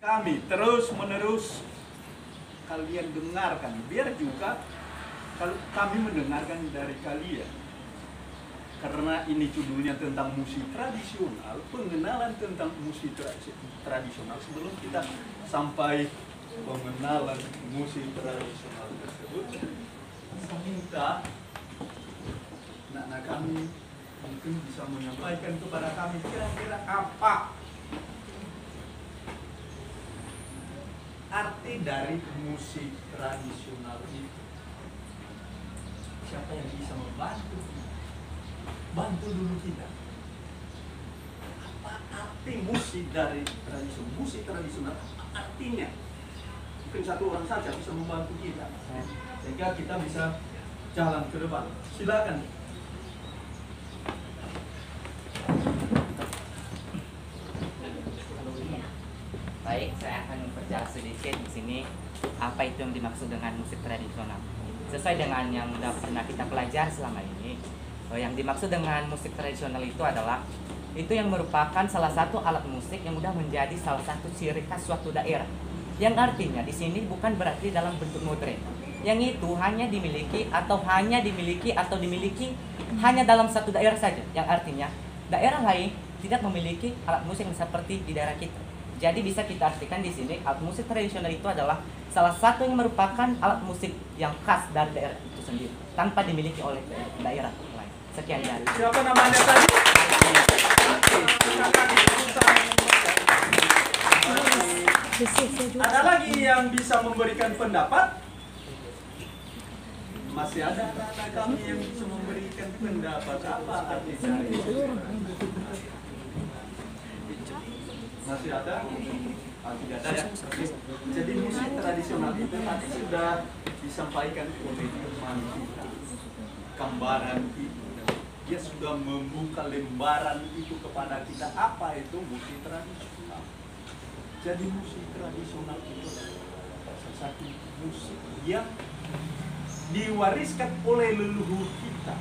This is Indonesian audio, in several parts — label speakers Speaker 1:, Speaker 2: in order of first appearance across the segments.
Speaker 1: kami terus menerus kalian dengarkan, biar juga kalau kami mendengarkan dari kalian. Karena ini judulnya tentang musik tradisional, pengenalan tentang musik tradisional. Sebelum kita sampai pengenalan musik tradisional tersebut, saya minta anak-anak kami mungkin bisa menyampaikan kepada kami kira-kira apa arti dari musik tradisional itu. Siapa yang bisa membantu? Bantu dulu kita. Apa arti musik dari tradisional? Musik tradisional apa artinya? Mungkin satu orang saja bisa membantu kita, sehingga kita bisa jalan ke depan. Silakan.
Speaker 2: Baik, saya akan memperjelas sedikit di sini apa itu yang dimaksud dengan musik tradisional. Sesuai dengan yang sudah pernah kita pelajari selama ini, yang dimaksud dengan musik tradisional itu adalah itu yang merupakan salah satu alat musik yang sudah menjadi salah satu ciri khas suatu daerah. Yang artinya di sini bukan berarti dalam bentuk modern. Yang itu hanya dimiliki atau dimiliki hanya dalam satu daerah saja. Yang artinya daerah lain tidak memiliki alat musik yang seperti di daerah kita. Jadi bisa kita artikan di sini alat musik tradisional itu adalah salah satu yang merupakan alat musik yang khas dari daerah itu sendiri tanpa dimiliki oleh daerah lain. Sekian dari.
Speaker 1: Siapa namanya tadi? Ada lagi yang bisa memberikan pendapat? Masih ada anak kami yang bisa memberikan pendapat apa arti dari itu? Masih ada? Tidak ada ya? Jadi musik tradisional itu tadi sudah disampaikan oleh teman kita. Gambaran itu. Dia sudah membuka lembaran itu kepada kita. Apa itu musik tradisional? Jadi musik tradisional itu adalah salah satu musik yang diwariskan oleh leluhur kita,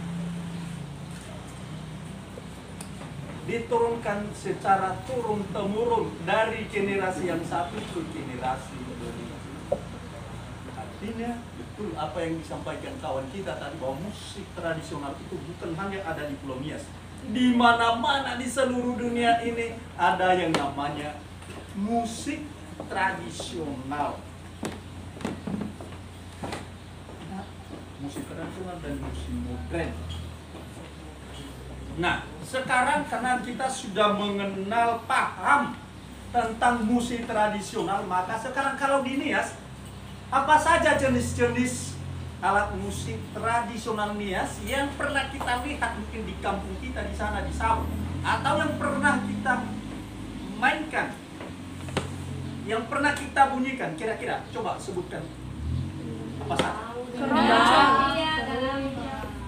Speaker 1: diturunkan secara turun-temurun dari generasi yang satu ke generasi berikutnya. Artinya betul apa yang disampaikan kawan kita tadi, bahwa musik tradisional itu bukan hanya ada di Pulau Nias. Di mana-mana di seluruh dunia ini ada yang namanya musik tradisional. Musik tradisional dan musik modern. Nah, sekarang karena kita sudah mengenal, paham tentang musik tradisional, maka sekarang kalau di Nias, apa saja jenis-jenis alat musik tradisional Nias yang pernah kita lihat mungkin di kampung kita di sana di sawah, atau yang pernah kita mainkan, yang pernah kita bunyikan, kira-kira coba sebutkan apa saja?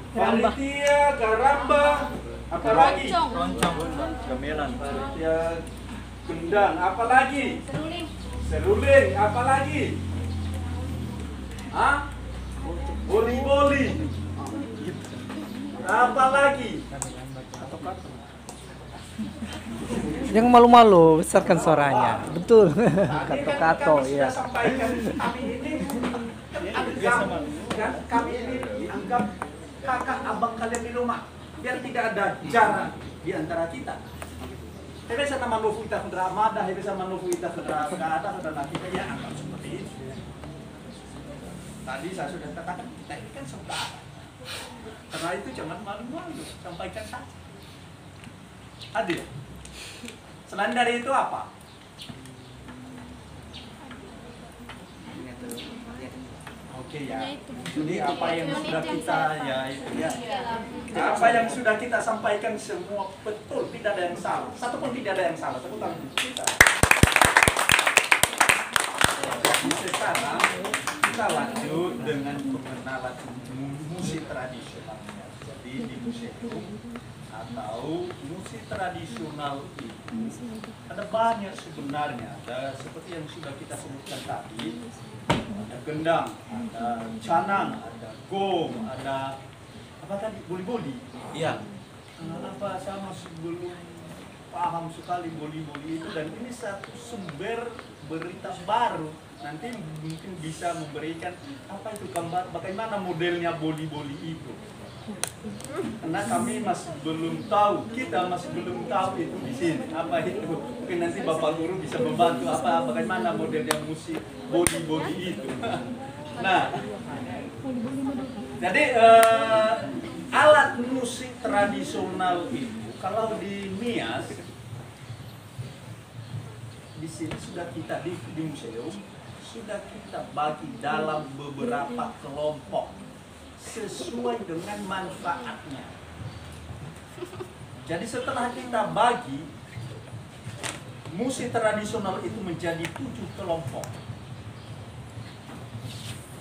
Speaker 1: Panitia, garamba, apa lagi? Gamelan, panitia, gendang, apa lagi? Seruling, apa lagi? Hah? Boli-boli, apa lagi?
Speaker 3: Yang malu-malu besarkan suaranya. Betul. Kato-kato ya.
Speaker 1: Kami ini dianggap kakak abang kalian di rumah, biar tidak ada jarak di antara kita. Bisa nama nofu kita kendra amada, bisa nofu kita kendra ada kendra kita ya anggap seperti itu. Tadi saya sudah katakan kita ini kan saudara. Karena itu jangan malu-malu, sampaikan saja. Adil. Selain dari itu apa? Oke ya. Jadi apa yang sudah kita apa yang sudah kita sampaikan semua betul, tidak ada yang salah. Satu pun tidak ada yang salah. Tepuk tangan kita. Jadi sekarang kita lanjut dengan pengenalan musik tradisional. Jadi di museum atau musik tradisional itu ada banyak sebenarnya. Ada seperti yang sudah kita sebutkan tadi, ada gendang, ada canang, ada gong, ada apa tadi, boli-boli.
Speaker 2: Iya.
Speaker 1: Apa sama sebelum paham sekali boli-boli itu, dan ini satu sumber berita baru. Nanti mungkin bisa memberikan apa itu gambar, bagaimana modelnya boli-boli itu. Karena kami masih belum tahu, kita masih belum tahu itu di sini apa itu. Mungkin nanti Bapak Guru bisa membantu bagaimana modelnya musik boli-boli itu. Nah, jadi alat musik tradisional itu kalau di Nias di sini sudah kita di museum sudah kita bagi dalam beberapa kelompok sesuai dengan manfaatnya. Jadi setelah kita bagi, musik tradisional itu menjadi 7 kelompok.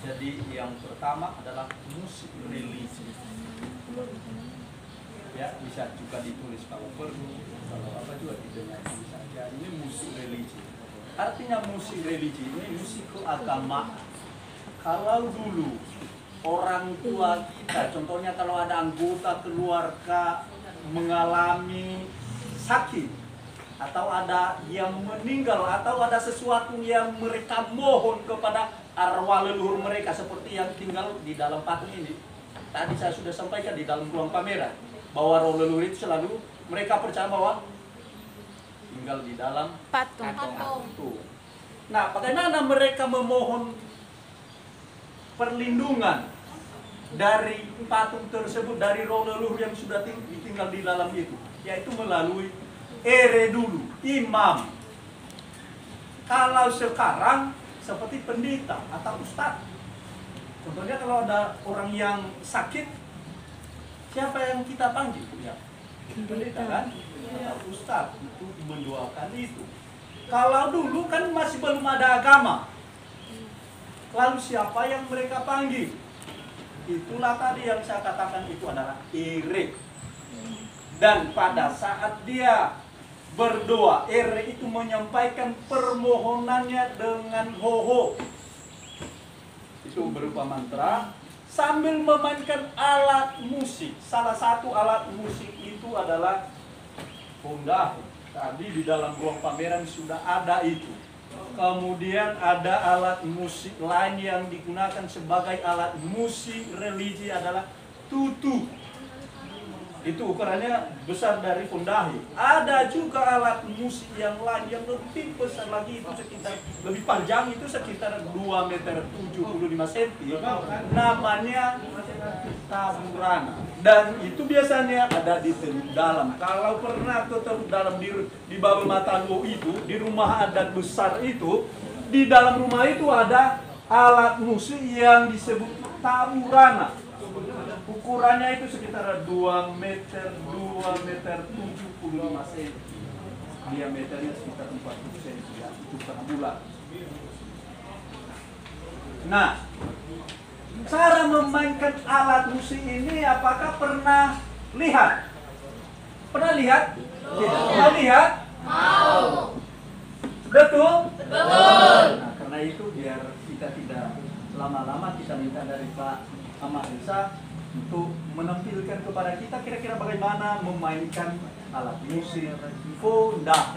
Speaker 1: Jadi yang pertama adalah musik religi. Ya, bisa juga ditulis kalau perlu, kalau apa juga didengar saja. Ini musik religi. Artinya musik religi ini musik keagamaan. Kalau dulu orang tua kita, contohnya kalau ada anggota keluarga mengalami sakit, atau ada yang meninggal, atau ada sesuatu yang mereka mohon kepada arwah leluhur mereka, seperti yang tinggal di dalam patung ini. Tadi saya sudah sampaikan di dalam ruang pameran, bahwa roh leluhur itu selalu mereka percaya bahwa tinggal di dalam patung. Nah, bagaimana mereka memohon perlindungan dari patung tersebut, dari roh leluhur yang sudah tinggal di dalam itu? Yaitu melalui ere dulu, imam. Kalau sekarang seperti pendeta atau ustadz. Contohnya kalau ada orang yang sakit, siapa yang kita panggil? Ya, pendeta kan? Atau ustadz itu mendoakan itu. Kalau dulu kan masih belum ada agama, lalu siapa yang mereka panggil? Itulah tadi yang saya katakan, itu adalah ere. Dan pada saat dia berdoa, ere itu menyampaikan permohonannya dengan ho-ho. Itu berupa mantra sambil memainkan alat musik. Salah satu alat musik itu adalah pundahi. Tadi di dalam ruang pameran sudah ada itu. Kemudian ada alat musik lain yang digunakan sebagai alat musik religi adalah tutu. Itu ukurannya besar dari pundahi. Ada juga alat musik yang lain yang lebih besar lagi, itu sekitar lebih panjang, itu sekitar 2 meter 75 cm. Namanya taburana. Dan itu biasanya ada di Teluk Dalam. Kalau pernah ke Teluk Dalam di Babel Matanggo itu, di rumah adat besar itu, di dalam rumah itu ada alat musik yang disebut taburana. Ukurannya itu sekitar 2 meter 75 cm. Diameternya sekitar 40 cm, ya, ukuran bulat. Nah, cara memainkan alat musik ini apakah pernah lihat? Pernah lihat? Tidak. Pernah lihat? Mau. Betul? Betul. Nah, karena itu biar kita tidak lama-lama, kita minta dari Pak Ahmad Risa untuk menampilkan kepada kita kira-kira bagaimana memainkan alat musik fonda.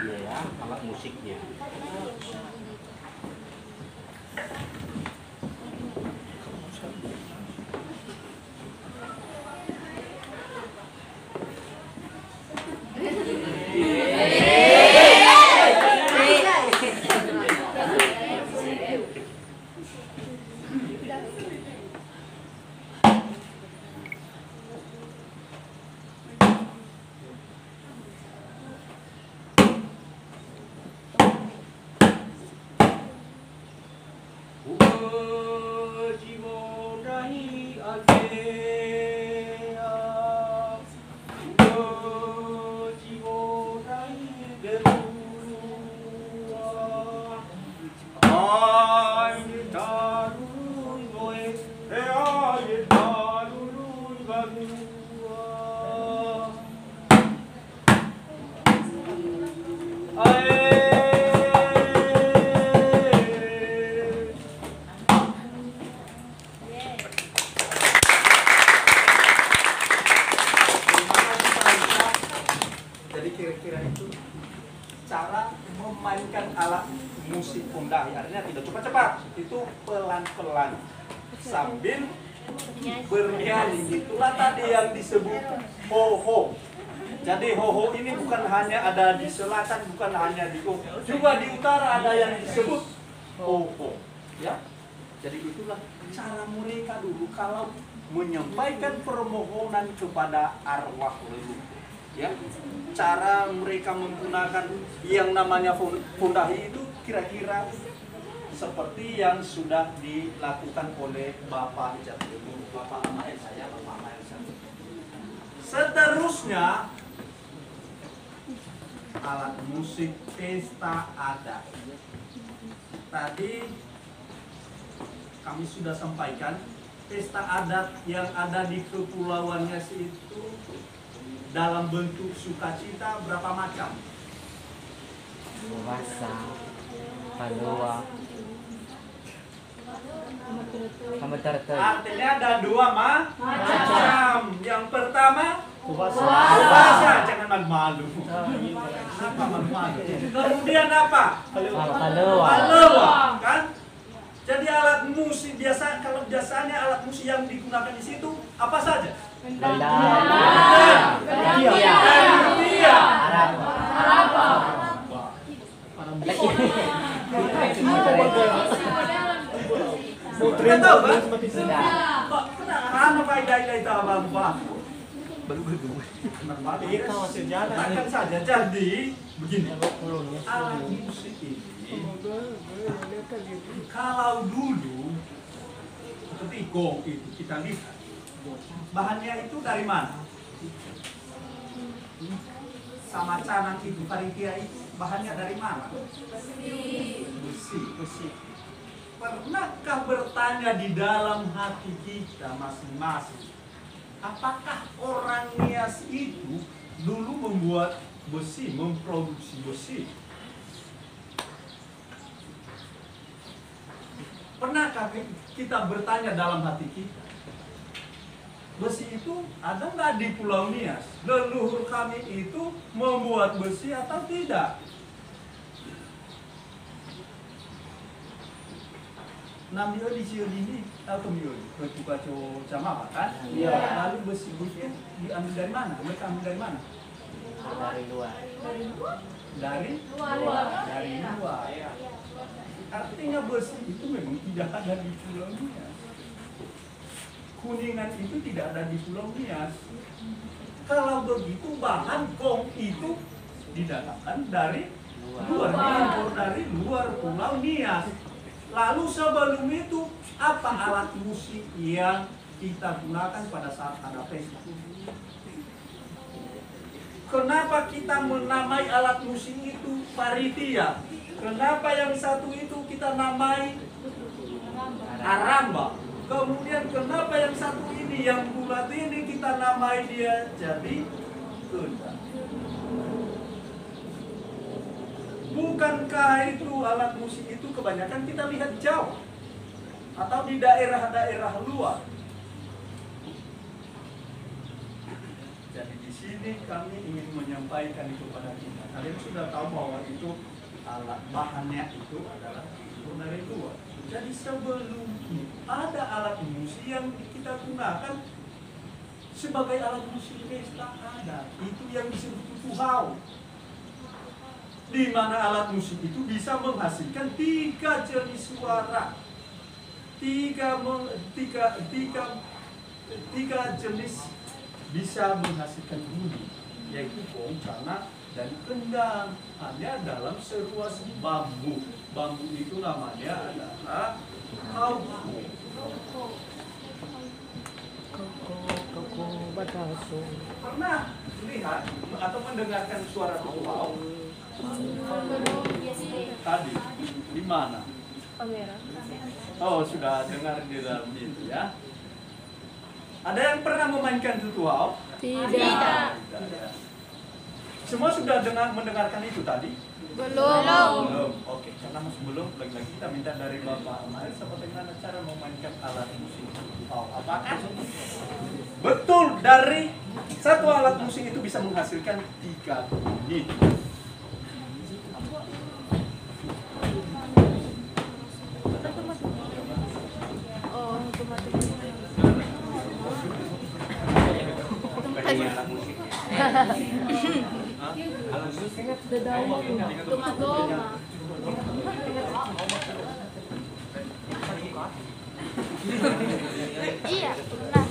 Speaker 2: Iya ya, alat musiknya.
Speaker 1: kira-kira itu cara memainkan alat musik pundahi. Artinya tidak cepat-cepat, itu pelan-pelan sambil bernyanyi. Itulah tadi yang disebut ho-ho. Jadi ho-ho ini bukan hanya ada di selatan, bukan hanya di juga di utara ada yang disebut ho-ho. Ya, jadi itulah cara mereka dulu kalau menyampaikan permohonan kepada arwah leluhur. Ya, cara mereka menggunakan yang namanya pundahi itu kira-kira seperti yang sudah dilakukan oleh Bapak Jatuh, Bapak Amael saya, Bapak Amael saya. Seterusnya alat musik pesta adat. Tadi kami sudah sampaikan pesta adat yang ada di Kepulauan Nias itu dalam bentuk sukacita berapa macam?
Speaker 2: Puasa, Palua,
Speaker 1: Artinya ada dua macam. Yang pertama
Speaker 3: Puasa.
Speaker 1: jangan malu-malu. Apa malu-malu? Kemudian apa? Palua, kan? Jadi alat musik biasa, kalau biasanya alat musik yang digunakan di situ apa saja? Bahkan saja jadi begini. Alat musik ini kalau dulu seperti gong itu kita lihat bahannya itu dari mana? Sama canang itu, paritia itu bahannya dari mana? Besi. Pernahkah bertanya di dalam hati kita masing-masing, apakah orang Nias itu dulu membuat besi, memproduksi besi? Pernahkah kita bertanya dalam hati kita, besi itu ada nggak di Pulau Nias? Leluhur kami itu membuat besi atau tidak? Namio di sini ini atau mio di kaco sama kan? Iya. Lalu besi itu diambil dari mana? Mereka ambil dari mana?
Speaker 2: dari luar.
Speaker 1: Dari luar. Artinya besi itu memang tidak ada di Pulau Nias. Kuningan itu tidak ada di Pulau Nias. Kalau begitu bahan gong itu didatangkan dari luar, diimpor dari luar Pulau Nias. Lalu sebelum itu apa alat musik yang kita gunakan pada saat ada pesta? Kenapa kita menamai alat musik itu paritia? Kenapa yang satu itu kita namai aramba? Kemudian kenapa yang satu ini, yang bulat ini kita namai dia jadi kendang? Bukankah itu alat musik itu kebanyakan kita lihat jauh atau di daerah-daerah luar? Jadi di sini kami ingin menyampaikan itu pada kita. Kalian sudah tahu bahwa itu alat bahannya itu adalah dari luar. Jadi sebelum ada alat musik yang kita gunakan sebagai alat musik pesta adat, itu yang disebut tutuhau. Di mana alat musik itu bisa menghasilkan 3 jenis suara, tiga jenis bisa menghasilkan bunyi, yaitu gong, cana, dan kendang, hanya dalam seruas bambu. Bambu itu namanya adalah kauko. Pernah lihat atau mendengarkan suara tutuhau? Tadi di mana? Oh, sudah dengar di dalam itu ya. Ada yang pernah memainkan tutuhau?
Speaker 4: Tidak.
Speaker 1: Semua sudah mendengarkan itu tadi?
Speaker 4: Belum.
Speaker 1: Oke, karena masih belum, lagi-lagi kita minta dari Bapak Amael bagaimana cara memainkan alat musik tutuhau. Apakah betul dari Satu alat musik itu bisa menghasilkan 3 bunyi.
Speaker 4: Oh,
Speaker 2: Alat musik.
Speaker 4: Iya, pernah.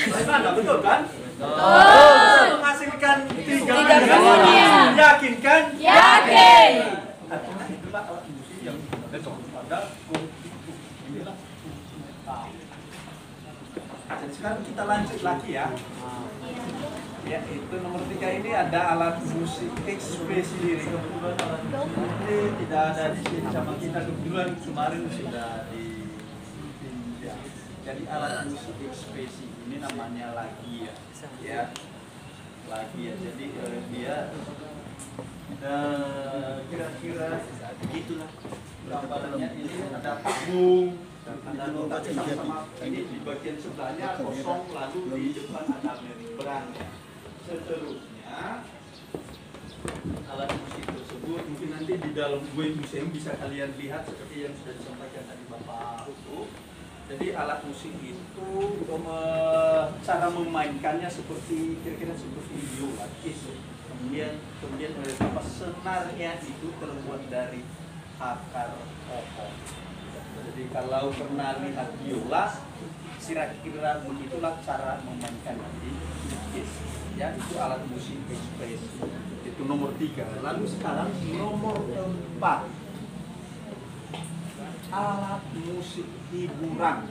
Speaker 1: Bagaimana, betul kan? Bisa menghasilkan 3 bunyi. Yakin kan?
Speaker 4: Yakin.
Speaker 1: Itulah alat musik yang pada inilah. Jadi sekarang kita lanjut lagi ya. Ya, itu nomor 3 ini ada alat musik ekspresi diri. Kebetulan alat musik ini tidak ada di sini sama kita. Kebetulan kemarin sudah di ya. Jadi alat musik ekspresi ini namanya lagia, ya. Lagia. Jadi dia kira-kira begitulah gambarannya. Ini ada panggung, ada notasi sama ini di bagian sebelahnya kosong, lalu di depan ada membran. Seterusnya alat musik tersebut mungkin nanti di dalam web museum bisa kalian lihat seperti yang sudah disampaikan tadi Bapak Hugo. Jadi alat musik itu cara memainkannya seperti kira-kira seperti biola, kemudian apa senarnya itu terbuat dari akar pohon. Jadi kalau pernah lihat biola, kira-kira begitulah cara memainkan nanti. Ya, itu alat musik ekspresi. Itu nomor 3. Lalu sekarang nomor 4. Alat musik hiburan.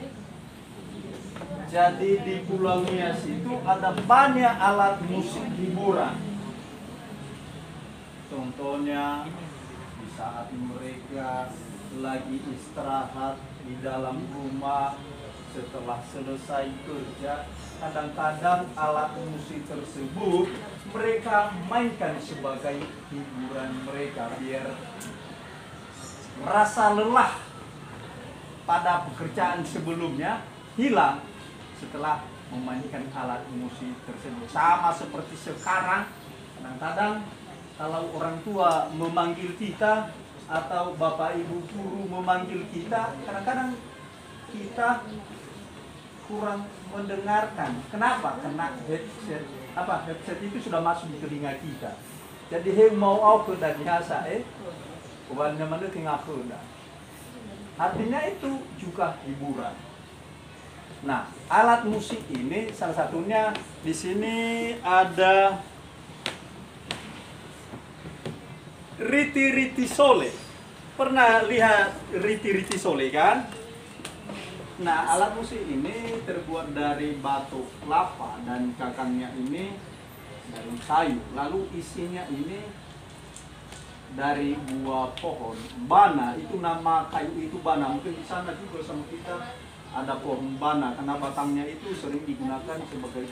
Speaker 1: Jadi di Pulau Nias itu ada banyak alat musik hiburan. Contohnya di saat mereka lagi istirahat di dalam rumah setelah selesai kerja, kadang-kadang alat musik tersebut mereka mainkan sebagai hiburan mereka biar merasa lelah pada pekerjaan sebelumnya hilang setelah memainkan alat musik tersebut. Sama seperti sekarang, kadang-kadang kalau orang tua memanggil kita atau bapak ibu guru memanggil kita, kadang-kadang kita kurang mendengarkan. Kenapa? Karena headset headset itu sudah masuk di telinga kita. Jadi he mau au ke dan biasa ubannya mana tinggal ke. Artinya itu juga hiburan. Nah, alat musik ini salah satunya di sini ada riti-riti sole. Pernah lihat riti-riti sole kan? Nah, alat musik ini terbuat dari batu kelapa dan cangkangnya ini dari kayu. Lalu isinya ini dari buah pohon. Bana, itu nama kayu itu bana. Mungkin di sana juga sama kita ada pohon bana karena batangnya itu sering digunakan sebagai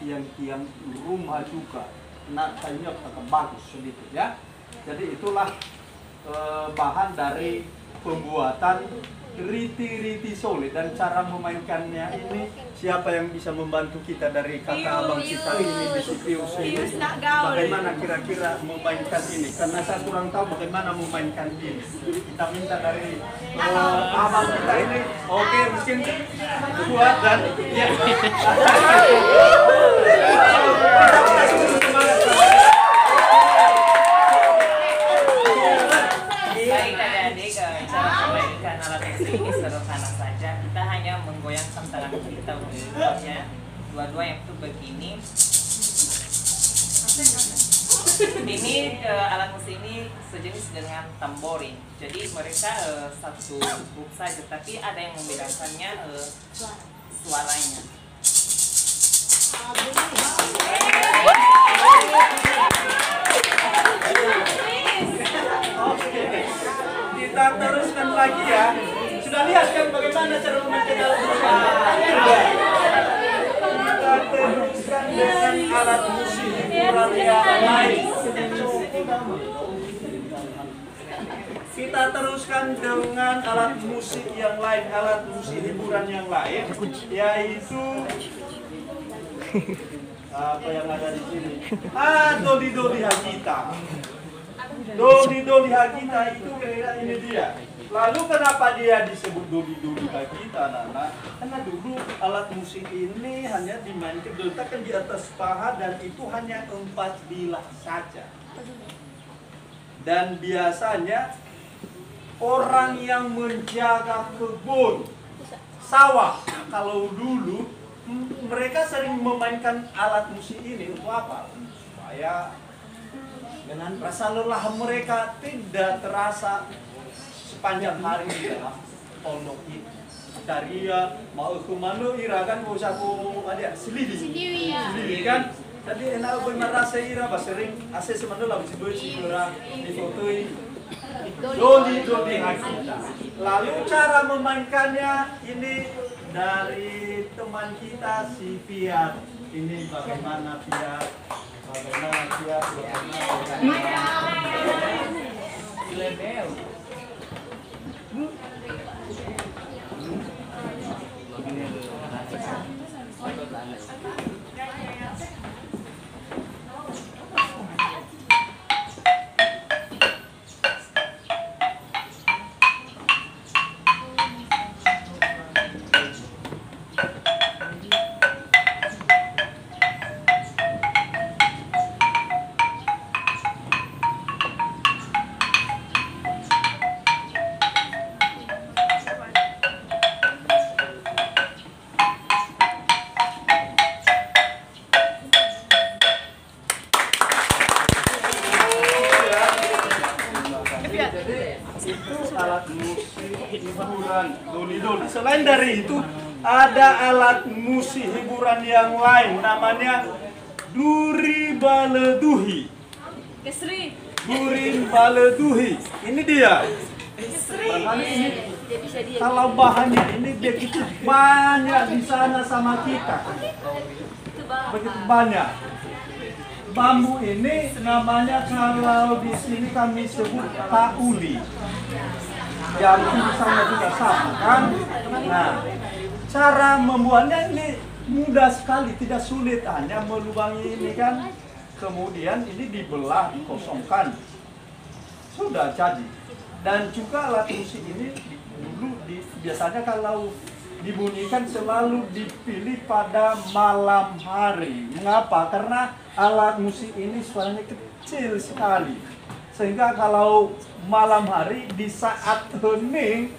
Speaker 1: tiang-tiang rumah juga. Nah, kayunya agak bagus sedikit ya. Jadi itulah bahan dari pembuatan riti-riti sole, dan cara memainkannya ini siapa yang bisa membantu kita dari kakak abang kita ini di Pius ini, bagaimana kira-kira memainkan ini, karena saya kurang tahu bagaimana memainkan ini. Kita minta dari abang kita ini. Oke, mungkin kuat dan ya.
Speaker 3: Baik adik-adik, cara memainkan alat musik ini sederhana saja. Kita hanya menggoyangkan tangan kita dua-duanya itu begini. Ini alat musik ini sejenis dengan tamborin. Jadi mereka satu grup saja, tapi ada yang membedakannya suaranya.
Speaker 1: Kita teruskan lagi ya. Sudah lihat kan bagaimana cara memainkan alat musik? Kita teruskan dengan alat musik hiburan yang lain. Kita teruskan dengan alat musik yang lain, alat musik hiburan yang lain, yaitu apa yang ada di sini? Doli-doli hagita. Doli-doli hagita itu kira ini dia. Lalu kenapa dia disebut doli-doli hagita, Nana? Karena dulu alat musik ini hanya dimainkan, diletakkan di atas paha, dan itu hanya 4 bilah saja. Dan biasanya orang yang menjaga kebun, sawah, kalau dulu mereka sering memainkan alat musik ini untuk apa? Supaya dengan rasa lelah mereka tidak terasa sepanjang hari di dalam pondok ini. Dari mau ke mana ira kan usah ku ada seliwi kan. Jadi enak merasa ira sering ase semana lah bisa ira di fotoi doli hagita. Lalu cara memainkannya ini dari teman kita si Fiat. Ini bagaimana Fiat? Bagaimana Fiat? Selain dari itu, ada alat musik hiburan yang lain, namanya duri baleduhi. Duri baleduhi. Ini dia. Ini, kalau bahannya ini begitu banyak di sana sama kita. Begitu banyak. Bambu ini namanya kalau di sini kami sebut tauli. Yang di sana juga sama kan. Nah, cara membuatnya ini mudah sekali, tidak sulit, hanya melubangi ini kan. Kemudian ini dibelah, dikosongkan. Sudah jadi. Dan juga alat musik ini dulu biasanya kalau dibunyikan selalu dipilih pada malam hari. Mengapa? Karena alat musik ini suaranya kecil sekali. Sehingga kalau malam hari di saat hening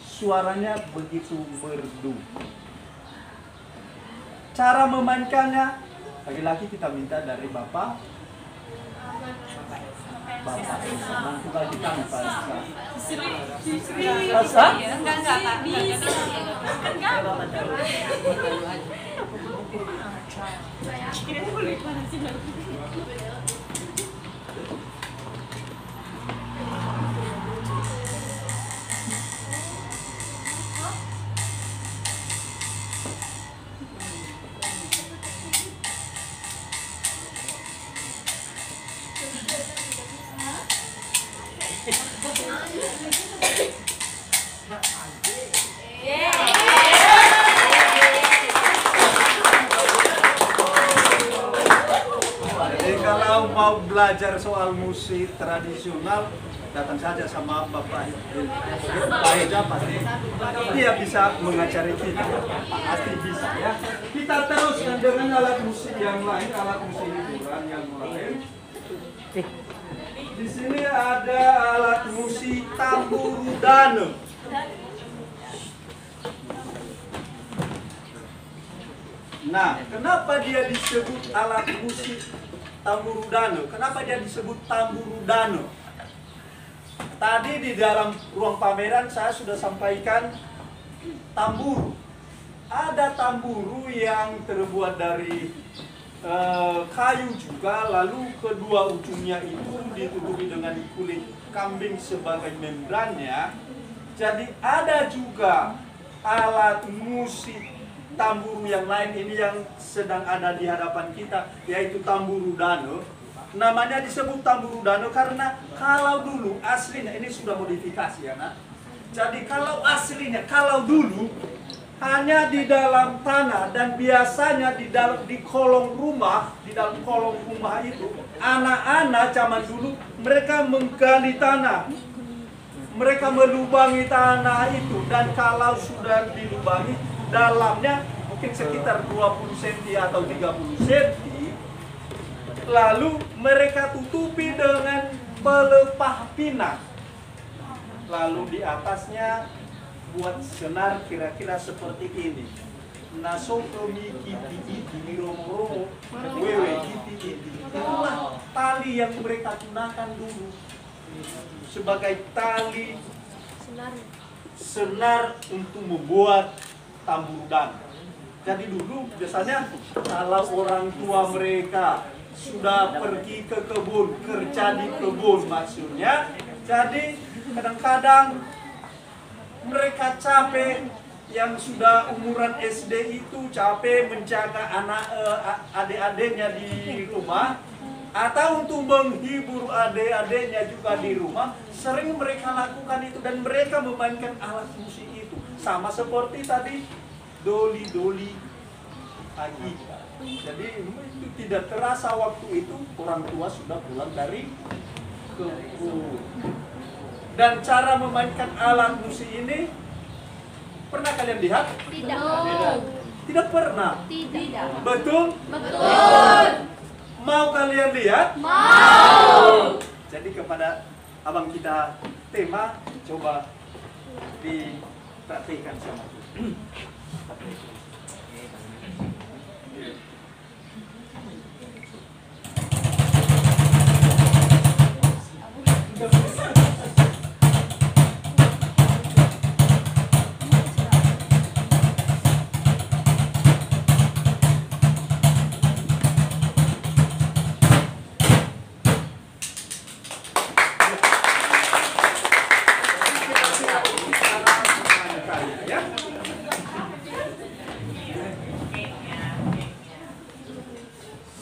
Speaker 1: suaranya begitu merdu. Cara memainkannya lagi-lagi kita minta dari Bapak. Nanti lagi kami Pak.
Speaker 4: Enggak, Pak.
Speaker 1: Jadi kalau mau belajar soal musik tradisional, datang saja sama Bapak Eja pasti dia bisa mengajari kita, pasti bisa ya. Kita teruskan dengan alat musik yang lain, alat musik hiburan yang lain. Di sini ada alat musik tamburudano. Nah, kenapa dia disebut alat musik tamburudano? Kenapa dia disebut tamburudano? Tadi di dalam ruang pameran saya sudah sampaikan tamburu. Ada tamburu yang terbuat dari kayu juga, lalu kedua ujungnya itu ditutupi dengan kulit kambing sebagai membrannya. Jadi ada juga alat musik tamburu yang lain ini yang sedang ada di hadapan kita, yaitu tamburudano. Namanya disebut tamburudano karena kalau dulu aslinya, ini sudah modifikasi ya nak. Jadi kalau aslinya, kalau dulu hanya di dalam tanah dan biasanya di kolong rumah, di dalam kolong rumah itu anak-anak zaman dulu mereka menggali tanah, mereka melubangi tanah itu, dan kalau sudah dilubangi dalamnya mungkin sekitar 20 cm atau 30 cm, lalu mereka tutupi dengan pelepah pinang, lalu di atasnya buat senar kira-kira seperti ini. Nasokomi kiti iti miromo-romo wewe kiti iti. Itulah tali yang mereka gunakan dulu sebagai tali senar untuk membuat tamburudano. Jadi dulu biasanya kalau orang tua mereka sudah pergi ke kebun, kerja di kebun maksudnya, jadi kadang-kadang mereka capek, yang sudah umuran SD itu capek menjaga adik-adiknya di rumah, atau untuk menghibur adik-adiknya juga di rumah, sering mereka lakukan itu dan mereka memainkan alat musik itu. Sama seperti tadi doli-doli agita. Jadi itu tidak terasa waktu itu orang tua sudah pulang dari kebun. Dan cara memainkan alat musik ini pernah kalian lihat?
Speaker 4: Tidak.
Speaker 1: Tidak pernah.
Speaker 4: Tidak.
Speaker 1: Betul?
Speaker 4: Betul.
Speaker 1: Mau kalian lihat?
Speaker 4: Mau.
Speaker 1: Jadi kepada abang kita tema, coba dipraktikkan sama kita.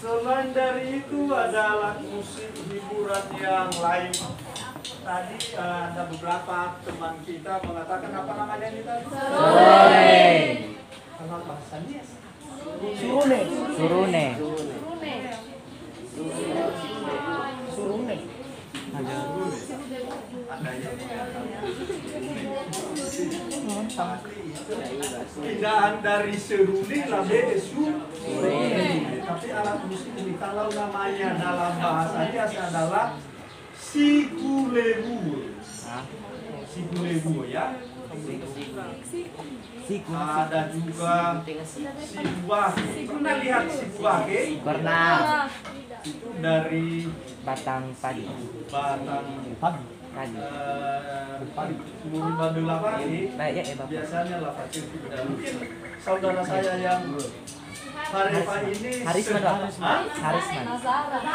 Speaker 1: Selain dari itu ada alat musik hiburan yang lain. Tadi ada beberapa teman kita mengatakan apa namanya ini tadi? Kalau bahasanya surune.
Speaker 2: Surune.
Speaker 1: Surune. Ada yang sampli itu pindaan dari seruling lebih suling. Tapi alat musik ini kalau namanya dalam bahasa dia adalah sikulebu. Sikulebu ya. Ada juga sibuahe. Pernah lihat sibuahe?
Speaker 2: Pernah.
Speaker 1: Itu dari
Speaker 2: Batang padi.
Speaker 1: batang
Speaker 2: Padi.
Speaker 1: muri badulapati.
Speaker 2: Baik ya, Bapak.
Speaker 1: Biasanya lapa cilik. Mungkin saudara saya yang Harefa ini
Speaker 2: Harisman, Pak.
Speaker 1: Hah?
Speaker 2: Harisman.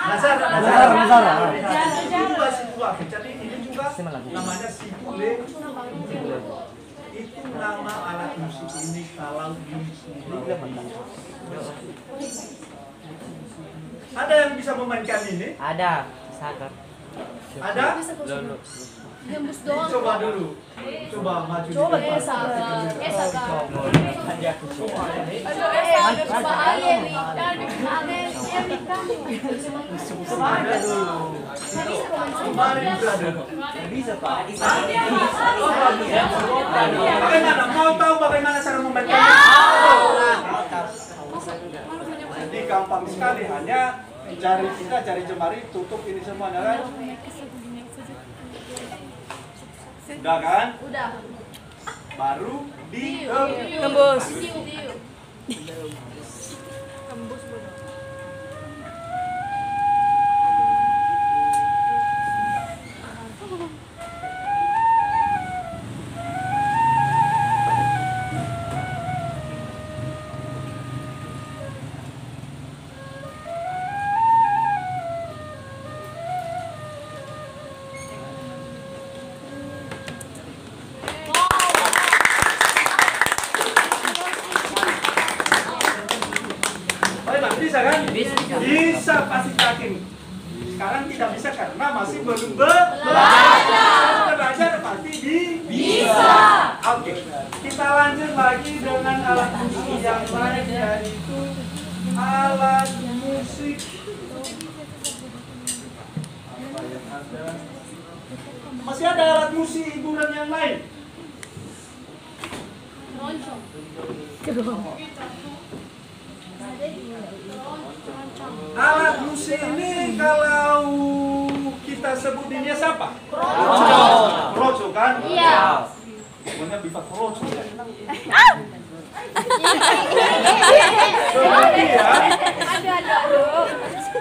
Speaker 1: Nazara. Itu juga sibuahe. Jadi ini juga
Speaker 2: Semalagu.
Speaker 1: namanya sikule. Itu nama alat musik ini kalau di Ada yang bisa memainkan ini?
Speaker 2: Ada. Sabar.
Speaker 1: Ada?
Speaker 4: Gembus doang.
Speaker 1: Coba dulu. Coba maju.
Speaker 4: Coba
Speaker 1: di depan.
Speaker 4: Esa. Esa kan.
Speaker 1: Coba.
Speaker 4: Aduh Esa, coba aja nih. Erika.
Speaker 1: Ada dulu. Kemarin juga ada.
Speaker 2: Bisa, Pak.
Speaker 1: Bagaimana? Mau tahu bagaimana cara memainkan? Jadi gampang sekali, hanya cari jemari, tutup ini semuanya kan? Udah kan?
Speaker 4: Udah.
Speaker 1: Baru di
Speaker 4: Tembus.
Speaker 1: Bisa kan? Bisa pasti yakin. Sekarang tidak bisa karena masih belum belajar pasti bisa. Oke, kita lanjut lagi dengan alat musik yang lain, yaitu alat musik apa yang ada? Masih ada alat musik hiburan yang lain. Alat musik ini kalau kita sebutinnya siapa? Kroco kan?
Speaker 4: Iya.
Speaker 1: Pokoknya bisa kroco ya.
Speaker 4: Ada.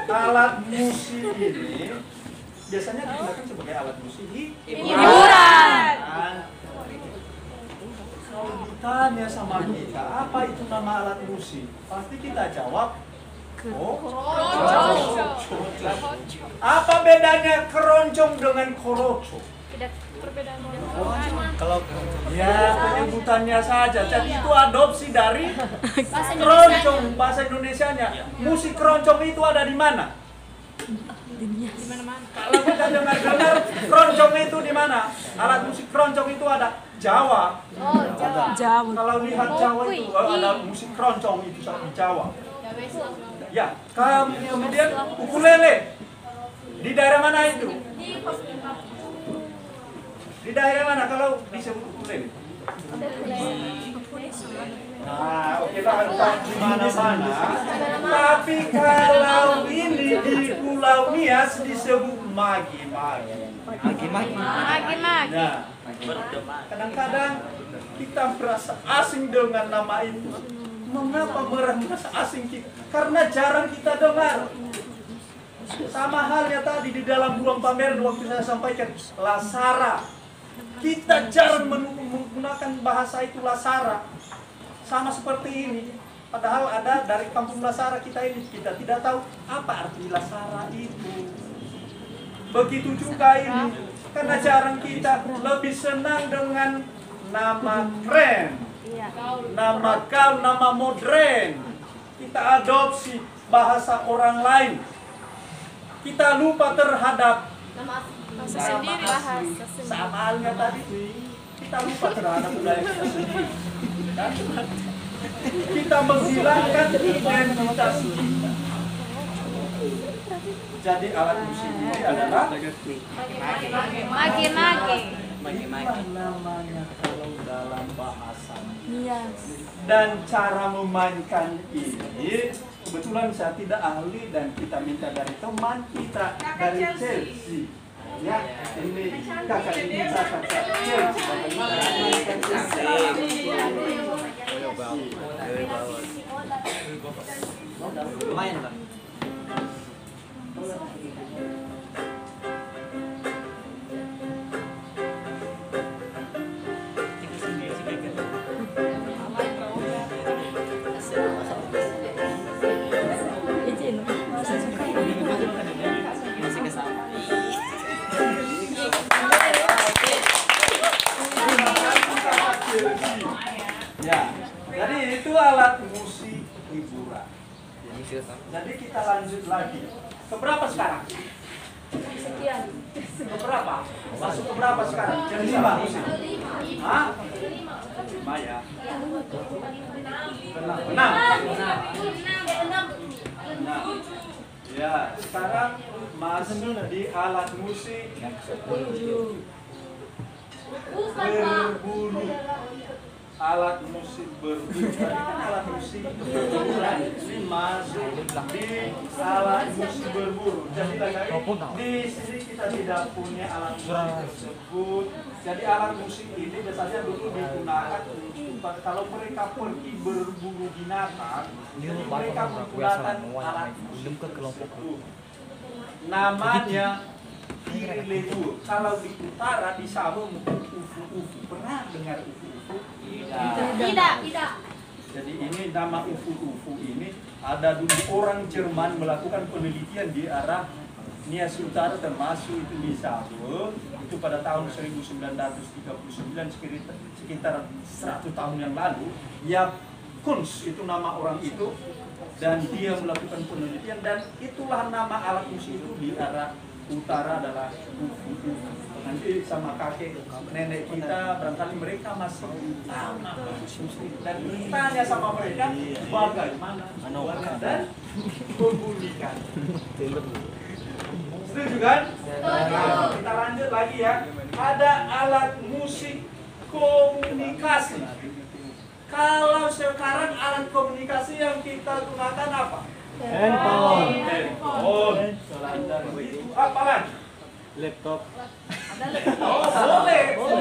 Speaker 1: Alat musik ini biasanya digunakan sebagai alat musik
Speaker 4: Hiburan.
Speaker 1: Kalau ditanya sama kita, apa itu nama alat musik? Pasti kita jawab, kroco. Apa bedanya keroncong dengan koroco? Kalau ya penyebutannya saja, jadi itu adopsi dari keroncong, bahasa Indonesianya. Musik keroncong itu ada di mana? Kalau kita dengar keroncong itu di mana? Alat musik keroncong itu ada Jawa.
Speaker 4: Oh, Jawa.
Speaker 1: Kalau lihat Jawa itu ada musik keroncong itu di Jawa. Ya, kemudian ukulele di daerah mana itu? Di daerah mana kalau disebut ukulele? Nah, oke lah, entah di mana-mana. Tapi kalau ini di Pulau Nias disebut magi-magi.
Speaker 4: Magi-magi.
Speaker 1: Nah, kadang-kadang kita merasa asing dengan nama itu. Mengapa merasa asing kita? Karena jarang kita dengar. Sama halnya tadi di dalam ruang pameran waktu saya sampaikan lasara. Kita jarang menggunakan bahasa itu lasara. Sama seperti ini. Padahal ada dari kampung lasara kita ini. Kita tidak tahu apa arti lasara itu. Begitu juga ini. Karena jarang kita lebih senang dengan nama keren. Nama gaul, nama modern. Kita adopsi bahasa orang lain. Kita lupa terhadap
Speaker 4: Sendiri bahasa
Speaker 1: sama halnya tadi. Kita lupa terhadap budaya kita sendiri. Dan kita menghilangkan identitas kita. Jadi alat musik ini adalah
Speaker 4: Magi-magi.
Speaker 1: itulah namanya kalau dalam bahasa.
Speaker 4: Iya.
Speaker 1: Dan cara memainkan ini kebetulan saya tidak ahli dan kita minta dari teman kita dari Chelsea. Ya, ini kakak Chelsea. Bagaimana memainkan Chelsea?
Speaker 2: Lumayan bang.
Speaker 4: Izin.
Speaker 2: Masih kesama.
Speaker 1: Ya, jadi itu alat musik hiburan. Jadi kita lanjut lagi. Keberapa sekarang?
Speaker 4: Sekian.
Speaker 1: Keberapa? Masuk keberapa sekarang? Jadi 5 musik. Hah? 5 ya. 6. Ya, sekarang masuk di alat musik berbulu. Alat musik berbulu. Tadi kan alat musik hiburan. Ini masuk di alat musik berbulu. Jadi di sini kita tidak punya alat musik tersebut. Jadi alat musik ini biasanya dulu digunakan untuk kalau mereka pergi berburu binatang, mereka menggunakan alat musik tersebut. Namanya kirilegur. Kalau di utara di Sabo ufu-ufu. Pernah dengar ufu-ufu?
Speaker 4: Tidak.
Speaker 1: Jadi ini nama ufu-ufu ini ada dulu orang Jerman melakukan penelitian di arah Nias Utara termasuk itu di Sabo itu pada tahun 1939 sekitar 100 tahun yang lalu. Ya Kunz itu nama orang itu dan dia melakukan penelitian dan itulah nama alat musik itu di arah utara adalah ufu-ufu. Nanti sama kakek nenek kita barangkali mereka masih tahu nama musik dan tanya sama mereka bagaimana dan membunyikan. Setuju kan? Nah, kita lanjut lagi ya. Ada alat musik komunikasi. Kalau sekarang alat komunikasi yang kita gunakan apa?
Speaker 5: Handphone.
Speaker 1: Apa lagi?
Speaker 5: Laptop.
Speaker 1: Oh, boleh. Oh,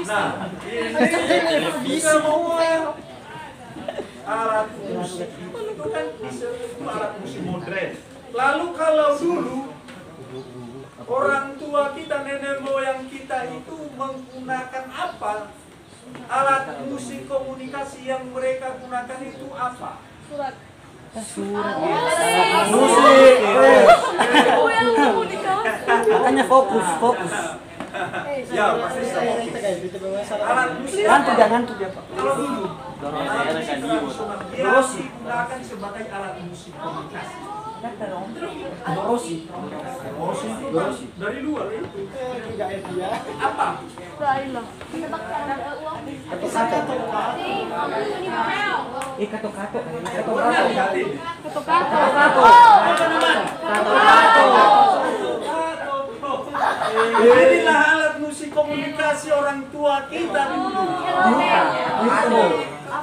Speaker 1: nah, ini semua alat musik itu kan disebut alat musik modern. Lalu kalau dulu orang tua kita, nenek moyang kita itu menggunakan apa? Alat musik komunikasi yang mereka gunakan itu apa?
Speaker 4: Surat.
Speaker 5: Musik.
Speaker 6: Makanya fokus.
Speaker 1: Ya, pasti sama. Alat musik
Speaker 6: Ngantuk dia, ngantuk dia Pak.
Speaker 1: kalau dulu alat musik tradisional dia digunakan sebagai alat musik komunikasi.
Speaker 6: Rosi.
Speaker 1: Musik itu kan dari luar itu. Apa?
Speaker 4: Baiklah. Ada uang.
Speaker 6: Kato-kato.
Speaker 1: Pernah lihat ini?
Speaker 4: Kato-kato.
Speaker 1: Inilah alat musik komunikasi orang tua kita dulu.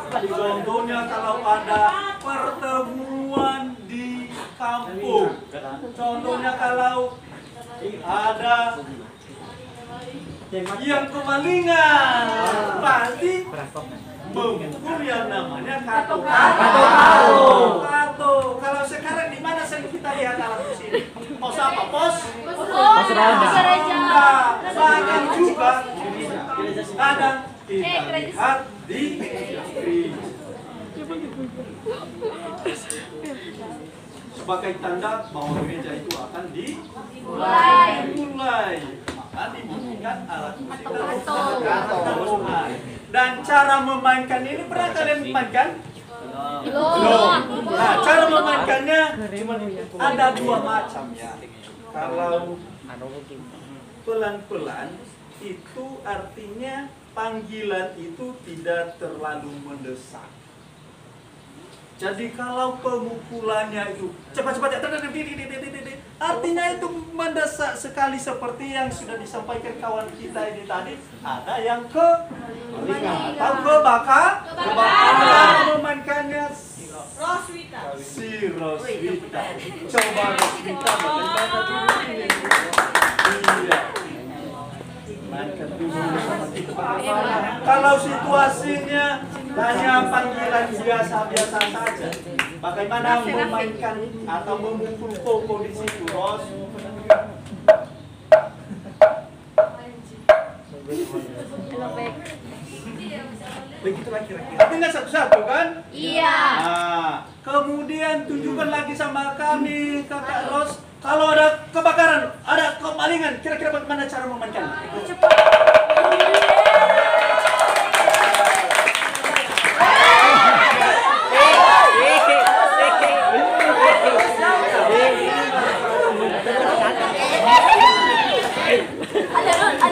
Speaker 1: Contohnya kalau ada pertemuan di kampung. Contohnya kalau ada yang kemalingan, pasti mengukur yang namanya kato. Kalau sekarang di mana sering kita lihat alat musik? Pos apa? Pos ronda. Bahkan juga kadang kita lihat di sebagai tanda bahwa gereja itu akan dimulai. Maka dibunyikan alat musik tradisional. Dan cara memainkan ini pernah kalian mainkan? Belum. Nah, cara memainkannya ada 2 macam ya. Kalau pelan-pelan itu artinya panggilan itu tidak terlalu mendesak. Jadi kalau pemukulannya itu cepat-cepat Artinya itu mendesak sekali seperti yang sudah disampaikan kawan kita ini tadi. Ada yang atau kebakaran memainkannya
Speaker 3: Roswita.
Speaker 1: si Roswita. Coba Roswita bagaimana dulu ini? Iya. Mainkan dulu sama kita bagaimana. Kalau situasinya hanya panggilan biasa-biasa saja, bagaimana memainkan atau memukul koko di situ, Ros? Begitulah kira-kira. Artinya satu-satu kan?
Speaker 4: Iya.
Speaker 1: Nah, kemudian tunjukkan lagi sama kami, Kakak Ros. Kalau ada kebakaran, ada kemalingan, kira-kira bagaimana cara memainkan?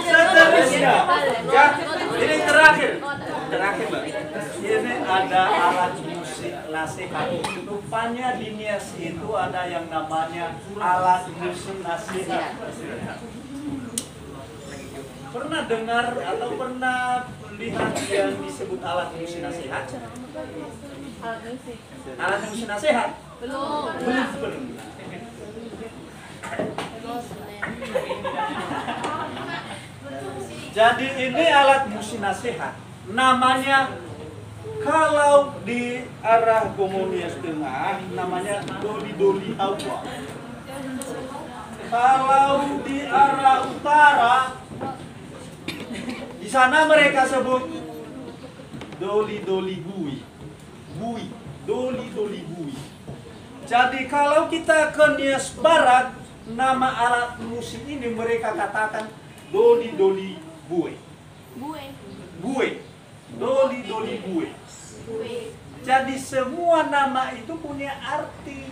Speaker 1: Seterusnya, ya, ini terakhir, Mbak. Ini ada alat musik nasihat. Rupanya di Nias itu ada yang namanya alat musik nasihat. Pernah dengar atau pernah lihat yang disebut alat musik nasihat? Alat musik nasihat?
Speaker 4: Belum.
Speaker 1: Belum pernah. Jadi ini alat musik nasihat. Namanya kalau di arah Gomunias Tengah namanya doli-doli Hawa. Kalau di arah utara di sana mereka sebut doli-doli bui. Bui, doli-doli bui. Jadi kalau kita ke Nias Barat, nama alat musik ini mereka katakan doli-doli bue. Bue. Doli-doli bue. Jadi semua nama itu punya arti.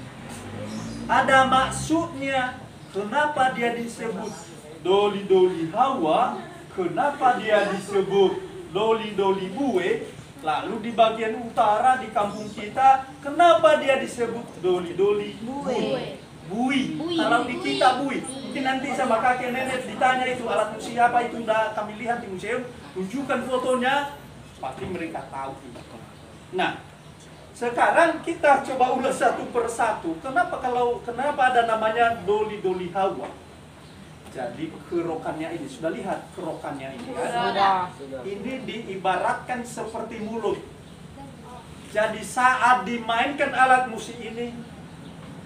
Speaker 1: Ada maksudnya. Kenapa dia disebut doli-doli Hawa? Kenapa dia disebut doli-doli bue? Lalu di bagian utara di kampung kita, kenapa dia disebut doli-doli bue? Bui. Kalau di kita bui. Mungkin nanti sama kakek nenek ditanya itu alat musik apa itu, udah kami lihat di museum, tunjukkan fotonya, pasti mereka tahu itu. Nah, sekarang kita coba ulas satu persatu. Kenapa ada namanya doli-doli Hawa? Jadi kerokannya ini, sudah lihat kerokannya ini kan? Ini diibaratkan seperti mulut. Jadi saat dimainkan alat musik ini,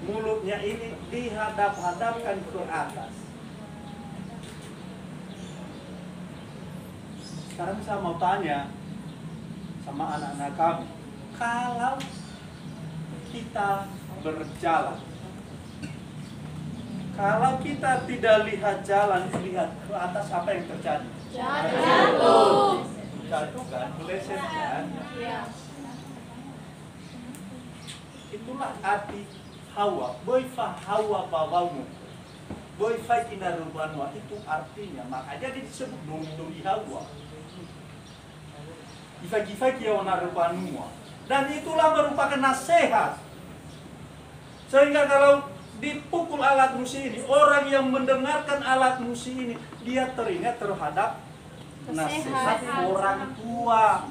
Speaker 1: mulutnya ini dihadap-hadapkan ke atas. Sekarang saya mau tanya sama anak-anak kami, kalau kita berjalan, kalau kita tidak lihat jalan, lihat ke atas, apa yang terjadi?
Speaker 4: Jatuh.
Speaker 1: Jatuh kan, meleset kan?
Speaker 4: Iya.
Speaker 1: Itulah arti Hawa. Boifa Hawa bawamu. Boifa kinarubanwa, itu artinya. Makanya disebut doli-doli Hawa. Ifaki-faki ya wanarubanwa. Dan itulah merupakan nasihat. Sehingga kalau dipukul alat musik ini, orang yang mendengarkan alat musik ini, dia teringat terhadap nasihat orang tua,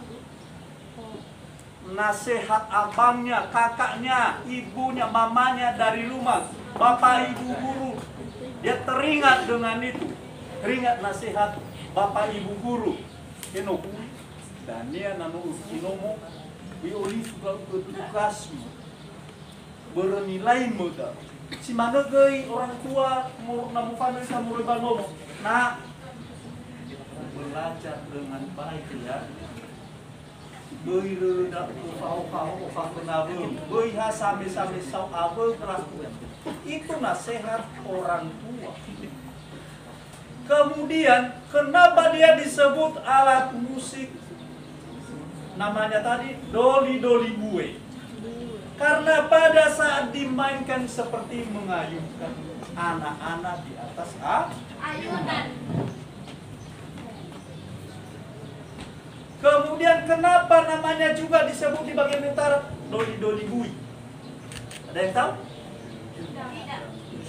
Speaker 1: nasihat abangnya, kakaknya, ibunya, mamanya dari rumah, bapak ibu guru. Dia teringat dengan itu, teringat nasihat bapak ibu guru. Enoku dan dia nanu inomo bioli suka edukasi bernilai muda. Si mana gay orang tua mau namu pandai sama ngomong, nah belajar dengan baik ya. Gay redak kau kenabung, gay hasame-same sau abel kelakuan. Itu nasihat orang tua. Kemudian kenapa dia disebut alat musik? Namanya tadi doli-doli bue. Karena pada saat dimainkan seperti mengayunkan anak-anak di atas ayunan. Kemudian kenapa namanya juga disebut di bagian utara doli-doli bui? Ada yang tahu?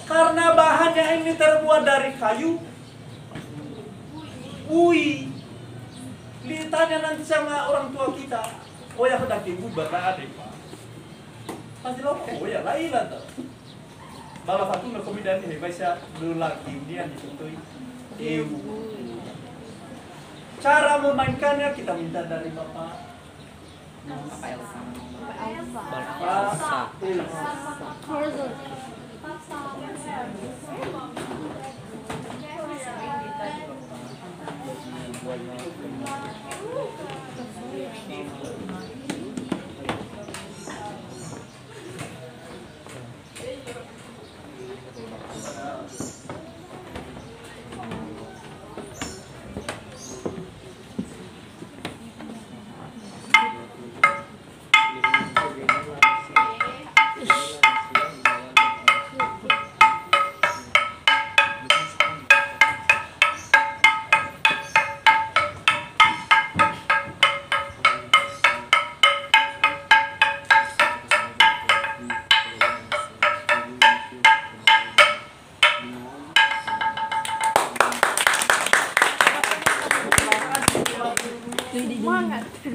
Speaker 1: Karena bahannya ini terbuat dari kayu. Ui, ditanya nanti sama orang tua kita, oh ya hendak ibu berada Pak. Pasti lo, oh ya lailan tuh. Bala satu nggak kemudian ini bisa lagi dia dituntui. Cara memainkannya kita minta dari Bapak.
Speaker 2: Apa Elsa?
Speaker 1: Bapak Ilsa.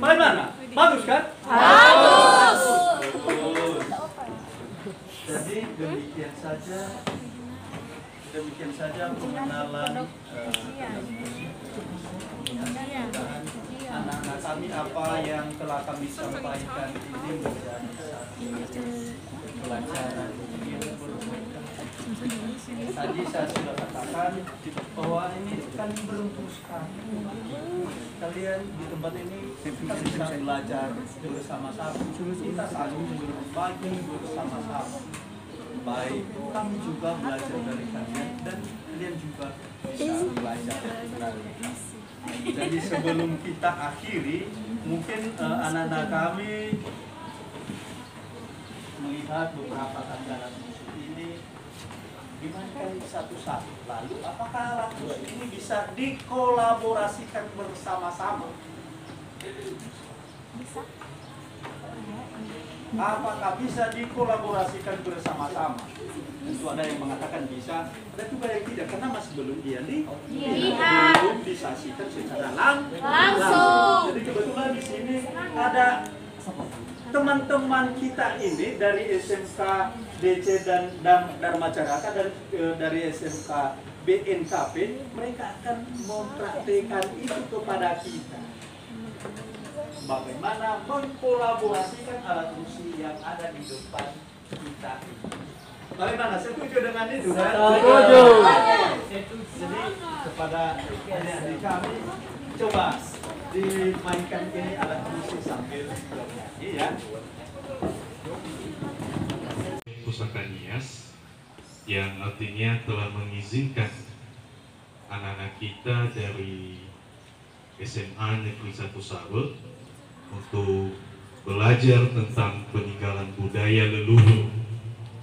Speaker 1: Bagaimana? Bagus kan? Bagus. Jadi demikian saja pengenalan anak-anak kami. Apa yang telah kami sampaikan ini menjadi satu pelajaran yang bermanfaat. Tadi saya sudah katakan bahwa ini kan beruntung sekali. Kalian di tempat ini kita bisa belajar bersama-sama. Kita saling berbagi bersama-sama. Baik, kami juga belajar dari kalian dan kalian juga bisa belajar dari kami. Jadi sebelum kita akhiri, mungkin anak-anak kami melihat beberapa tanggalan musik ini dimainkan satu-satu. Lalu apakah alat musik ini bisa dikolaborasikan bersama-sama?
Speaker 4: Bisa.
Speaker 1: Apakah bisa dikolaborasikan bersama-sama? Tentu ada yang mengatakan bisa, ada juga yang tidak, karena masih belum
Speaker 4: Lihat.
Speaker 1: belum disaksikan secara
Speaker 4: Langsung.
Speaker 1: Jadi kebetulan di sini ada teman-teman kita ini dari SMK DC dan Dharma Caraka dan dari SMK BNKP, mereka akan mempraktikkan itu kepada kita. Bagaimana mengkolaborasikan alat musik yang ada di depan kita. Bagaimana? Setuju dengan itu?
Speaker 5: Setuju.
Speaker 1: Jadi kepada adik-adik kami, coba dimainkan ini alat musik sambil bernyanyi ya.
Speaker 7: Pusaka Nias yang artinya telah mengizinkan anak-anak kita dari SMA Negeri 1 Sabut untuk belajar tentang peninggalan budaya leluhur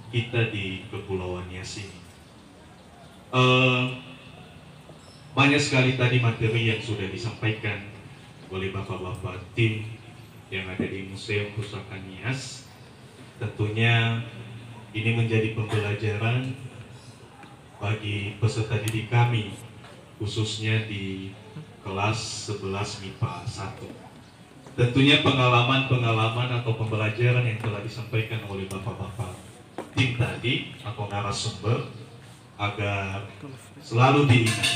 Speaker 7: kita di Kepulauan Nias ini. Banyak sekali tadi materi yang sudah disampaikan oleh bapak-bapak tim yang ada di Museum Pusaka Nias. Tentunya ini menjadi pembelajaran bagi peserta didik kami, khususnya di kelas 11 MIPA 1. Tentunya pengalaman-pengalaman atau pembelajaran yang telah disampaikan oleh bapak-bapak tim tadi atau narasumber agar selalu diingat.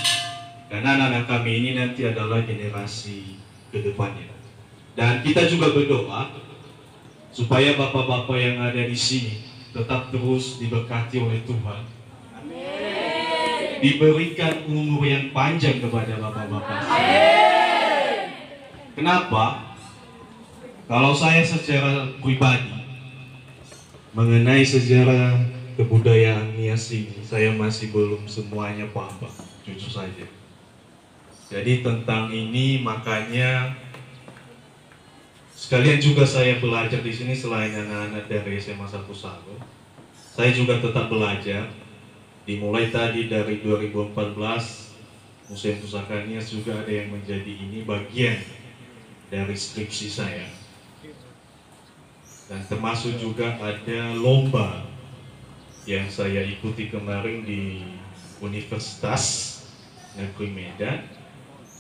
Speaker 7: Karena anak-anak kami ini nanti adalah generasi kedepannya. Dan kita juga berdoa supaya bapak-bapak yang ada di sini tetap terus diberkati oleh Tuhan. Amin. Diberikan umur yang panjang kepada bapak-bapak. Kenapa? Kalau saya secara pribadi mengenai sejarah kebudayaan Nias ini, saya masih belum semuanya paham, Pak. Jujur saja. Jadi tentang ini makanya sekalian juga saya belajar di sini selain anak-anak dari SMA 1 Sabut. Saya juga tetap belajar. Dimulai tadi dari 2014 Museum Pusaka Nias juga ada yang menjadi ini bagian dari skripsi saya. Dan termasuk juga ada lomba yang saya ikuti kemarin di Universitas Negeri Medan.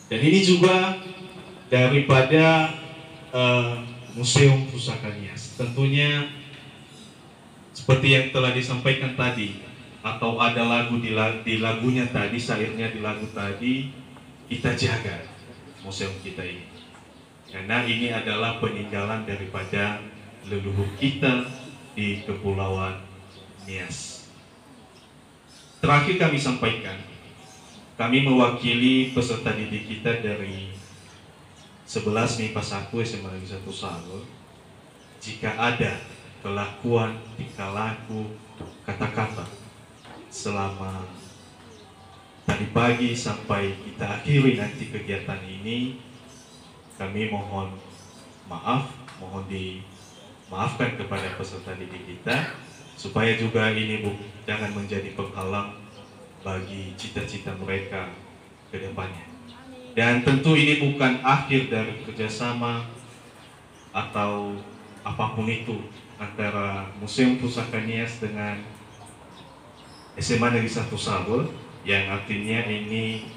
Speaker 7: Dan ini juga daripada Museum Pusaka Nias. Tentunya seperti yang telah disampaikan tadi, atau ada lagu di lagunya tadi, syairnya di lagu tadi, kita jaga museum kita ini. Karena ini adalah peninggalan daripada leluhur kita di Kepulauan Nias. Terakhir kami sampaikan, kami mewakili peserta didik kita dari 11 MIPA 1 SMA Negeri 1 Salur. Jika ada kelakuan, tingkah laku, kata-kata selama tadi pagi sampai kita akhiri nanti kegiatan ini, kami mohon maaf, mohon dimaafkan kepada peserta didik kita, supaya juga ini jangan menjadi penghalang bagi cita-cita mereka ke depannya. Dan tentu ini bukan akhir dari kerjasama atau apapun itu antara Museum Pusaka Nias dengan SMA Negeri 1 Salur, yang artinya ini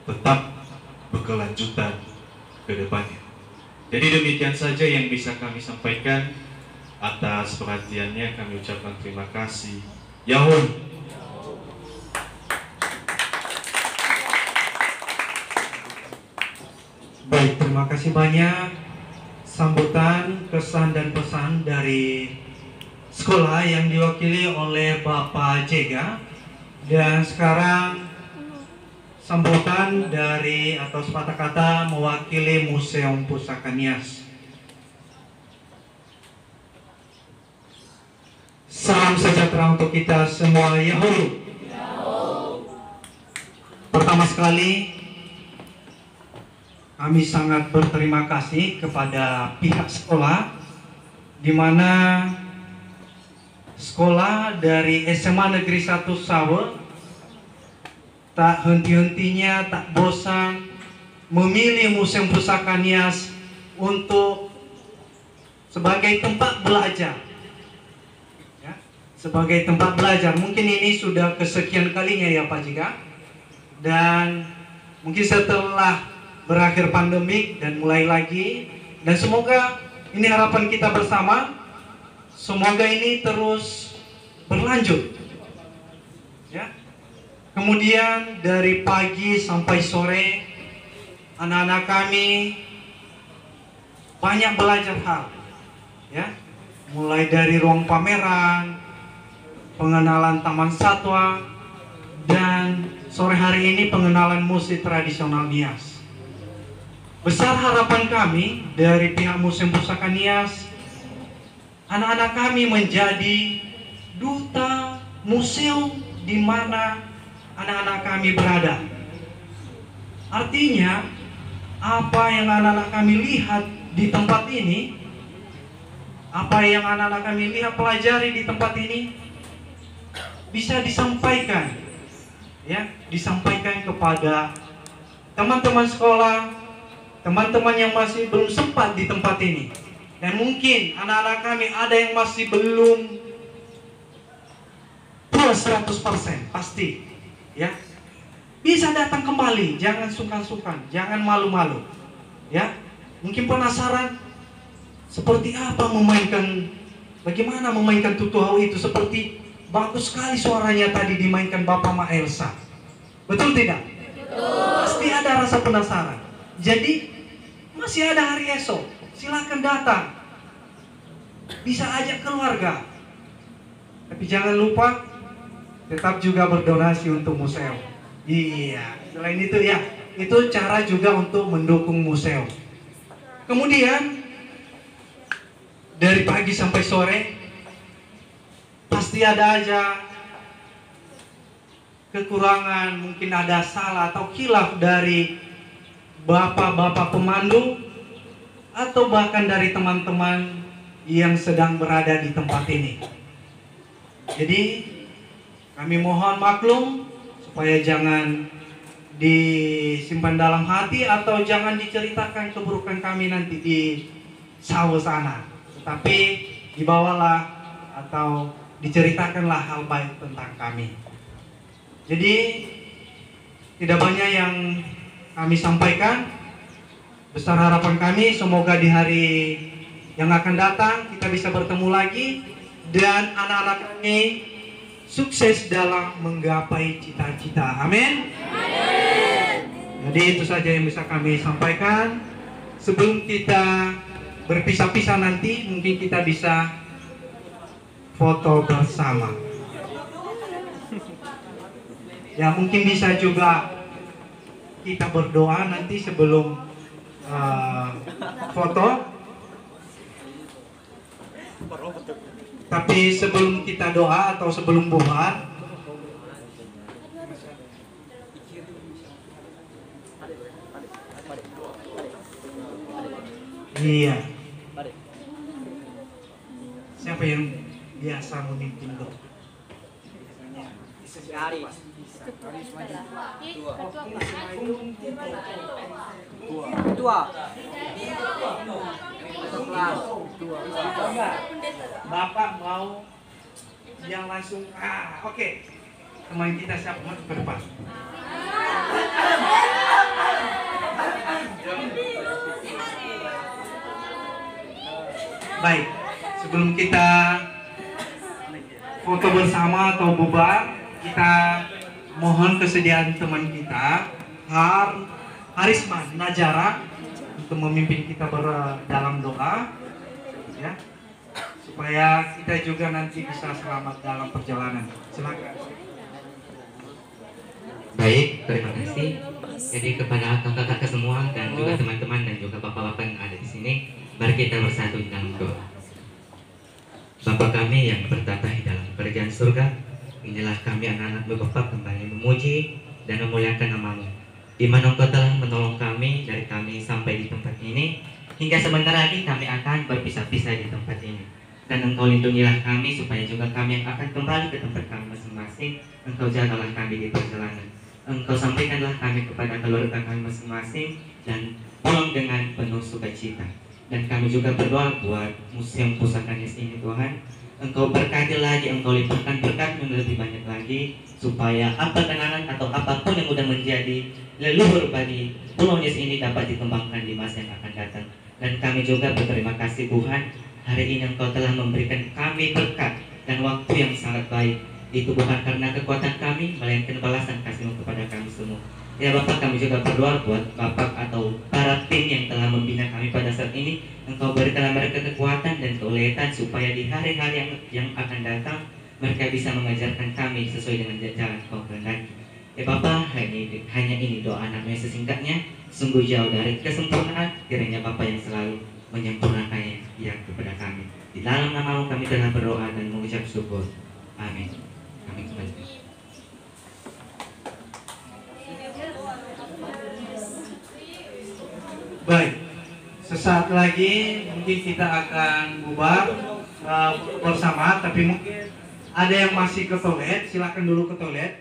Speaker 7: tetap berkelanjutan ke depannya. Jadi demikian saja yang bisa kami sampaikan. Atas perhatiannya kami ucapkan terima kasih. Yahun.
Speaker 8: Baik, terima kasih banyak sambutan, kesan dan pesan dari sekolah yang diwakili oleh Bapak Jega. Dan sekarang sambutan dari atau sepatah kata mewakili Museum Pusaka Nias. Salam sejahtera untuk kita semua. Yahoo. Pertama sekali, kami sangat berterima kasih kepada pihak sekolah, di mana sekolah dari SMA Negeri 1 Salur tak henti-hentinya, tak bosan memilih Museum Pusaka Nias untuk sebagai tempat belajar. Ya, sebagai tempat belajar. Mungkin ini sudah kesekian kalinya ya Pak Jika. Dan mungkin setelah berakhir pandemik dan mulai lagi, dan semoga ini harapan kita bersama, semoga ini terus berlanjut ya. Kemudian dari pagi sampai sore anak-anak kami banyak belajar hal ya, mulai dari ruang pameran, pengenalan taman satwa, dan sore hari ini pengenalan musik tradisional Nias. Besar harapan kami dari pihak Museum Pusaka Nias, anak-anak kami menjadi duta museum di mana anak-anak kami berada. Artinya, apa yang anak-anak kami lihat di tempat ini, apa yang anak-anak kami lihat pelajari di tempat ini, bisa disampaikan, ya, disampaikan kepada teman-teman sekolah, teman-teman yang masih belum sempat di tempat ini. Dan mungkin anak-anak kami ada yang masih belum plus 100%, pasti ya. Bisa datang kembali, jangan sungkan-sungkan, jangan malu-malu ya. Mungkin penasaran seperti apa bagaimana memainkan tutuhau itu, seperti bagus sekali suaranya tadi dimainkan Bapak Ma Elsa. Betul tidak? Betul. Pasti ada rasa penasaran. Jadi masih ada hari esok, silakan datang. Bisa ajak keluarga. Tapi jangan lupa tetap juga berdonasi untuk museum. Iya, selain itu ya, itu cara juga untuk mendukung museum. Kemudian dari pagi sampai sore pasti ada aja kekurangan, mungkin ada salah atau khilaf dari bapak-bapak pemandu atau bahkan dari teman-teman yang sedang berada di tempat ini. Jadi kami mohon maklum supaya jangan disimpan dalam hati atau jangan diceritakan keburukan kami nanti di sawah sana. Tetapi dibawalah atau diceritakanlah hal baik tentang kami. Jadi tidak banyak yang kami sampaikan. Besar harapan kami semoga di hari yang akan datang kita bisa bertemu lagi dan anak-anak kami sukses dalam menggapai cita-cita. Amin. Jadi itu saja yang bisa kami sampaikan. Sebelum kita berpisah-pisah nanti, mungkin kita bisa foto bersama. Ya, mungkin bisa juga kita berdoa nanti sebelum foto. Tapi sebelum kita doa atau sebelum bubar, iya. Siapa yang biasa memimpin doa?
Speaker 6: Ketua.
Speaker 8: Bapak mau yang langsung oke. Teman kita siapa maju ke depan? Baik, sebelum kita foto bersama atau bubar, kita mohon kesediaan teman kita Harisman Najara untuk memimpin kita dalam doa, ya, supaya kita juga nanti bisa selamat dalam perjalanan. Silakan.
Speaker 9: Baik, terima kasih. Jadi kepada kakak-kakak semua dan juga teman-teman dan juga bapak-bapak yang ada di sini, mari kita bersatu di dalam doa. Bapa kami yang bertata di dalam kerajaan surga, inilah kami anak-anak Bapak kembali memuji dan memuliakan nama-Mu, di mana Engkau telah menolong kami dari kami sampai di tempat ini, hingga sebentar lagi kami akan berpisah-pisah di tempat ini. Dan Engkau lindungilah kami supaya juga kami yang akan kembali ke tempat kami masing-masing, Engkau jagalah kami di perjalanan. Engkau sampaikanlah kami kepada keluarga kami masing-masing dan pulang dengan penuh sukacita. Dan kami juga berdoa buat Museum Pusaka Nias ini Tuhan, Engkau berkati lagi, Engkau limpahkan berkat yang lebih banyak lagi, supaya apa kenangan atau apapun yang sudah menjadi leluhur bagi Pulau Nias ini dapat dikembangkan di masa yang akan datang. Dan kami juga berterima kasih Tuhan, hari ini Engkau telah memberikan kami berkat dan waktu yang sangat baik. Itu bukan karena kekuatan kami, melainkan balasan kasih-Mu kepada kami semua. Ya Bapak, kami juga berdoa buat Bapak atau para tim yang telah membina kami pada saat ini. Engkau berikanlah mereka kekuatan dan keuletan supaya di hari-hari yang akan datang mereka bisa mengajarkan kami sesuai dengan jalan Kau kehendaki. Ya Bapak, hanya ini doa anaknya sesingkatnya, sungguh jauh dari kesempurnaan, kiranya Bapak yang selalu menyempurnakannya ya kepada kami. Di dalam nama-Mu kami telah berdoa dan mengucap syukur. Amin. Kami kembali.
Speaker 8: Baik, sesaat lagi mungkin kita akan bubar bersama, tapi mungkin ada yang masih ke toilet, silakan dulu ke toilet.